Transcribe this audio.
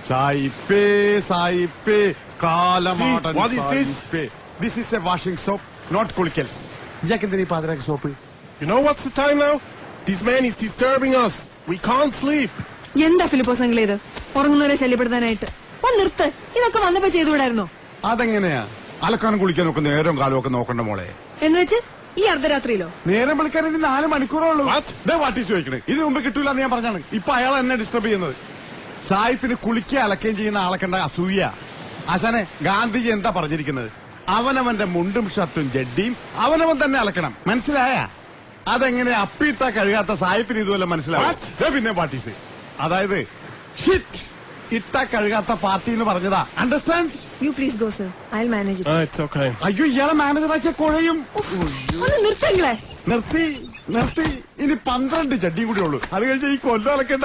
സായിപ്പേ സായിപ്പേ കാലമാടൻ. What is this? This is a washing soap, not കുളിക്കൽസ്. ജാക്കെന്തിനാ പാതിരാക്ക് soap? You know what's the time now? This man is disturbing us. We can't sleep. എന്താ Philipose uncle ഇത്? ഉറങ്ങുന്നവരെ ശല്യപ്പെടുത്താനായിട്ട് നിർത്ത്. ഇതൊക്കെ വന്നപ്പോ ചെയ്തുകൂടായിരുന്നോ? അതെങ്ങനെയാ? അലക്കാനും കുളിക്കാനും ഒക്കെ നേരം കാലം ഒക്കെ നോക്കണ്ട മോളെ. എന്ന് വെച്ച് ഈ അർദ്ധരാത്രിയിലോ? നേരം വിളിക്കാൻ 4 മണിക്കൂറേ ഉള്ളൂ. വാട്ട് ഈസ് ചോദിക്കണേ? ഇതിനു മുമ്പ് കിട്ടൂല എന്ന് ഞാൻ പറഞ്ഞാണ്. ഇപ്പൊ അയാൾ എന്നെ ഡിസ്റ്റർബ് ചെയ്യുന്നത്. സായിപ്പിന് കുളിക്കുക അലക്കുകയും ചെയ്യുന്ന ആളെ കണ്ട അസൂയ. ആശാനെ, ഗാന്ധിജി എന്താ പറഞ്ഞിരിക്കുന്നത്? അവനവന്റെ മുണ്ടും ഷർട്ടും ജഡ്ഡിയും അവനവൻ തന്നെ അലക്കണം. മനസ്സിലായ? അതെങ്ങനെ അപ്പിയിട്ടാ കഴുകാത്ത സായിപ്പിന് ഇതുപോലെ മനസ്സിലാവും. പിന്നെ പാർട്ടീസ്, അതായത് ഷിറ്റ് ഇട്ടാ കഴുകാത്ത പാർട്ടി എന്ന് പറഞ്ഞതാ. Understand? You please go sir, I will manage it. It's okay. അയ്യോ, ഇയാളെ മാനേജറാക്കിയ കുഴയും. നിർത്തങ്ങളെ. നിർത്തി. ഇനി 12 ജഡ്ഡി കൂടി ഉള്ളൂ. അത് കഴിഞ്ഞ് ഈ കൊല്ലം അലക്കണ്ട.